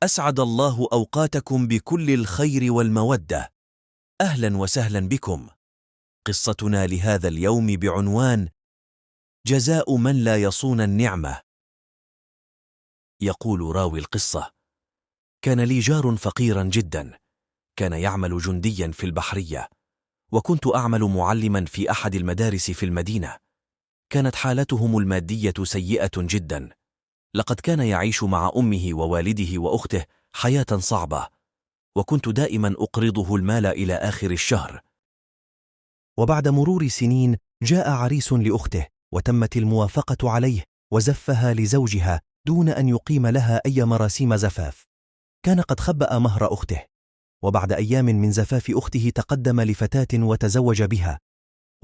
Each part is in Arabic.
أسعد الله أوقاتكم بكل الخير والمودة. أهلا وسهلا بكم. قصتنا لهذا اليوم بعنوان جزاء من لا يصون النعمة. يقول راوي القصة: كان لي جار فقيرا جدا، كان يعمل جنديا في البحرية، وكنت أعمل معلما في أحد المدارس في المدينة. كانت حالتهم المادية سيئة جدا، لقد كان يعيش مع أمه ووالده وأخته حياة صعبة، وكنت دائما أقرضه المال إلى آخر الشهر. وبعد مرور سنين جاء عريس لأخته، وتمت الموافقة عليه، وزفها لزوجها دون أن يقيم لها أي مراسيم زفاف. كان قد خبأ مهر أخته، وبعد أيام من زفاف أخته تقدم لفتاة وتزوج بها.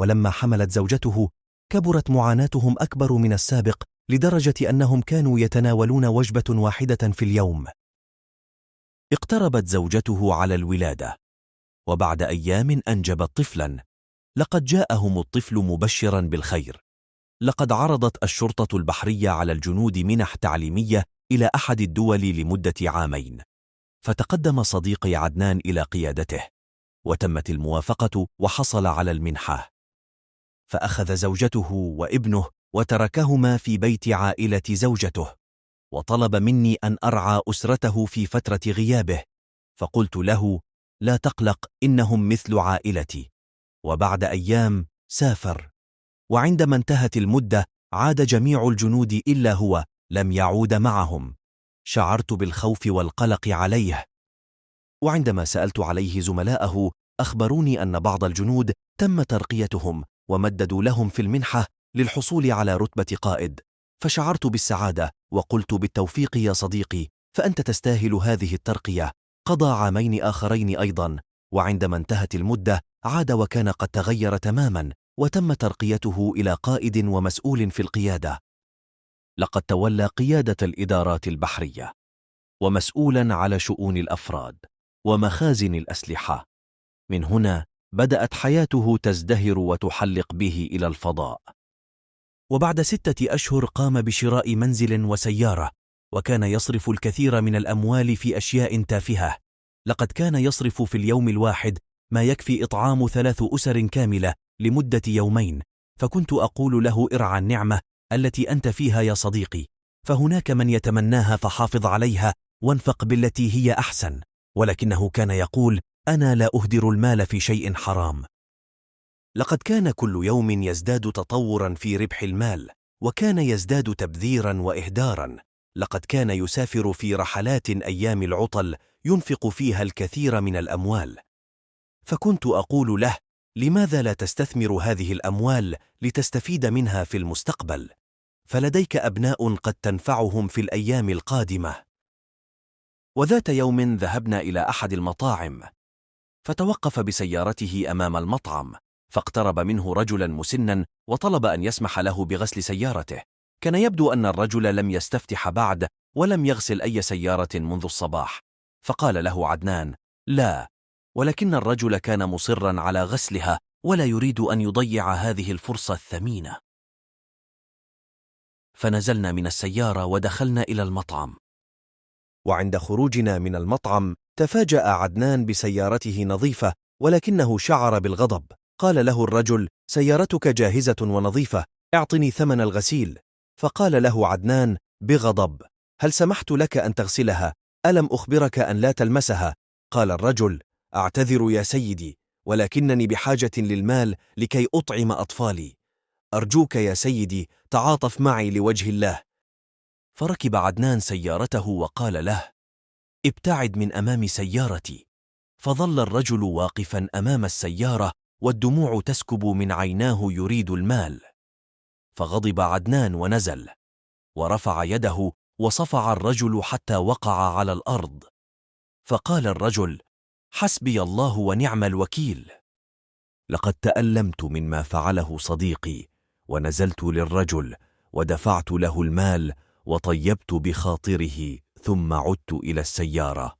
ولما حملت زوجته كبرت معاناتهم أكبر من السابق، لدرجة أنهم كانوا يتناولون وجبة واحدة في اليوم. اقتربت زوجته على الولادة، وبعد أيام أنجبت طفلا. لقد جاءهم الطفل مبشرا بالخير. لقد عرضت الشرطة البحرية على الجنود منح تعليمية إلى أحد الدول لمدة 2 عام، فتقدم صديقي عدنان إلى قيادته، وتمت الموافقة وحصل على المنحة. فأخذ زوجته وابنه وتركهما في بيت عائلة زوجته، وطلب مني أن أرعى أسرته في فترة غيابه، فقلت له: لا تقلق، إنهم مثل عائلتي. وبعد أيام سافر، وعندما انتهت المدة عاد جميع الجنود إلا هو لم يعود معهم. شعرت بالخوف والقلق عليه، وعندما سألت عليه زملاءه أخبروني أن بعض الجنود تم ترقيتهم ومددوا لهم في المنحة للحصول على رتبة قائد. فشعرت بالسعادة وقلت: بالتوفيق يا صديقي، فأنت تستاهل هذه الترقية. قضى 2 عام آخرين أيضا، وعندما انتهت المدة عاد وكان قد تغير تماما، وتم ترقيته إلى قائد ومسؤول في القيادة. لقد تولى قيادة الإدارات البحرية، ومسؤولا على شؤون الأفراد ومخازن الأسلحة. من هنا بدأت حياته تزدهر وتحلق به إلى الفضاء. وبعد 6 أشهر قام بشراء منزل وسيارة، وكان يصرف الكثير من الأموال في أشياء تافهة. لقد كان يصرف في اليوم الواحد ما يكفي إطعام 3 أسر كاملة لمدة يومين. فكنت أقول له: ارعى النعمة التي أنت فيها يا صديقي، فهناك من يتمناها، فحافظ عليها وانفق بالتي هي أحسن. ولكنه كان يقول: أنا لا أهدر المال في شيء حرام. لقد كان كل يوم يزداد تطورا في ربح المال، وكان يزداد تبذيرا وإهدارا. لقد كان يسافر في رحلات أيام العطل ينفق فيها الكثير من الأموال. فكنت أقول له: لماذا لا تستثمر هذه الأموال لتستفيد منها في المستقبل؟ فلديك أبناء قد تنفعهم في الأيام القادمة. وذات يوم ذهبنا إلى أحد المطاعم، فتوقف بسيارته أمام المطعم، فاقترب منه رجلا مسنا وطلب أن يسمح له بغسل سيارته. كان يبدو أن الرجل لم يستفتح بعد، ولم يغسل أي سيارة منذ الصباح. فقال له عدنان: لا، ولكن الرجل كان مصرا على غسلها ولا يريد أن يضيع هذه الفرصة الثمينة. فنزلنا من السيارة ودخلنا إلى المطعم. وعند خروجنا من المطعم تفاجأ عدنان بسيارته نظيفة، ولكنه شعر بالغضب. قال له الرجل: سيارتك جاهزة ونظيفة، اعطني ثمن الغسيل. فقال له عدنان بغضب: هل سمحت لك أن تغسلها؟ ألم أخبرك أن لا تلمسها؟ قال الرجل: أعتذر يا سيدي، ولكنني بحاجة للمال لكي أطعم أطفالي. أرجوك يا سيدي تعاطف معي لوجه الله. فركب عدنان سيارته وقال له: ابتعد من أمام سيارتي. فظل الرجل واقفا أمام السيارة والدموع تسكب من عيناه يريد المال. فغضب عدنان ونزل، ورفع يده وصفع الرجل حتى وقع على الأرض. فقال الرجل: حسبي الله ونعم الوكيل. لقد تألمت مما فعله صديقي، ونزلت للرجل ودفعت له المال وطيبت بخاطره، ثم عدت إلى السيارة.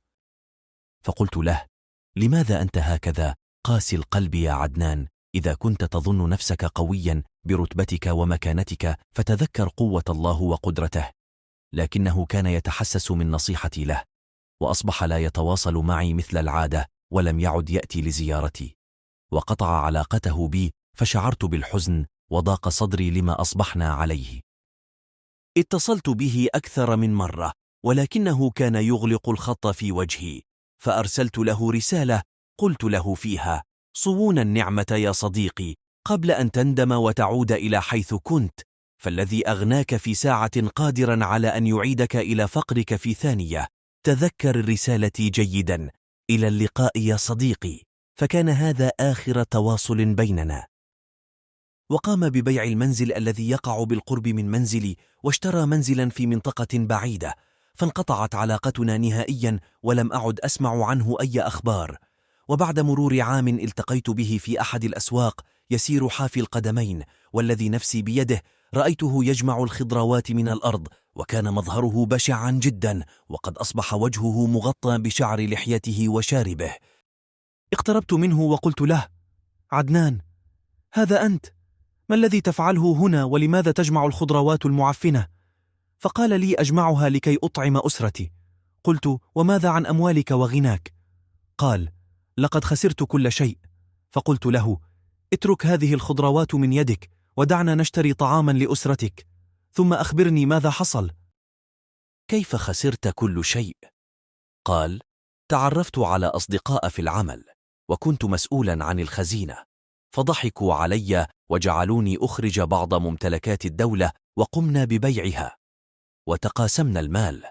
فقلت له: لماذا أنت هكذا قاسي القلب يا عدنان؟ إذا كنت تظن نفسك قويا برتبتك ومكانتك فتذكر قوة الله وقدرته. لكنه كان يتحسس من نصيحتي له، وأصبح لا يتواصل معي مثل العادة، ولم يعد يأتي لزيارتي، وقطع علاقته بي، فشعرت بالحزن وضاق صدري لما أصبحنا عليه. اتصلت به أكثر من مرة، ولكنه كان يغلق الخط في وجهي، فأرسلت له رسالة قلت له فيها: صون النعمة يا صديقي قبل أن تندم وتعود إلى حيث كنت، فالذي أغناك في ساعة قادرا على أن يعيدك إلى فقرك في ثانية. تذكر رسالتي جيدا، إلى اللقاء يا صديقي. فكان هذا آخر تواصل بيننا. وقام ببيع المنزل الذي يقع بالقرب من منزلي، واشترى منزلا في منطقة بعيدة، فانقطعت علاقتنا نهائيا، ولم أعد أسمع عنه أي أخبار. وبعد مرور عام التقيت به في أحد الأسواق يسير حافي القدمين، والذي نفسي بيده رأيته يجمع الخضروات من الأرض، وكان مظهره بشعا جدا، وقد أصبح وجهه مغطى بشعر لحيته وشاربه. اقتربت منه وقلت له: عدنان، هذا أنت؟ ما الذي تفعله هنا، ولماذا تجمع الخضروات المعفنة؟ فقال لي: أجمعها لكي أطعم أسرتي. قلت: وماذا عن أموالك وغناك؟ قال: لقد خسرت كل شيء. فقلت له: اترك هذه الخضروات من يدك، ودعنا نشتري طعاما لأسرتك، ثم أخبرني ماذا حصل. كيف خسرت كل شيء؟ قال: تعرفت على أصدقاء في العمل، وكنت مسؤولا عن الخزينة، فضحكوا علي وجعلوني أخرج بعض ممتلكات الدولة، وقمنا ببيعها، وتقاسمنا المال.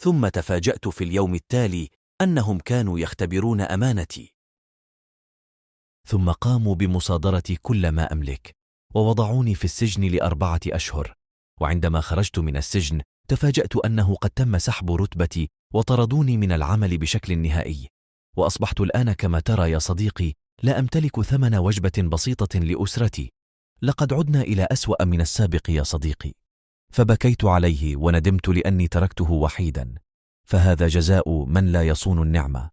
ثم تفاجأت في اليوم التالي أنهم كانوا يختبرون أمانتي، ثم قاموا بمصادرة كل ما أملك، ووضعوني في السجن ل4 أشهر. وعندما خرجت من السجن تفاجأت أنه قد تم سحب رتبتي، وطردوني من العمل بشكل نهائي، وأصبحت الآن كما ترى يا صديقي لا أمتلك ثمن وجبة بسيطة لأسرتي. لقد عدنا إلى أسوأ من السابق يا صديقي. فبكيت عليه وندمت لأني تركته وحيدا، فهذا جزاء من لا يصون النعمة.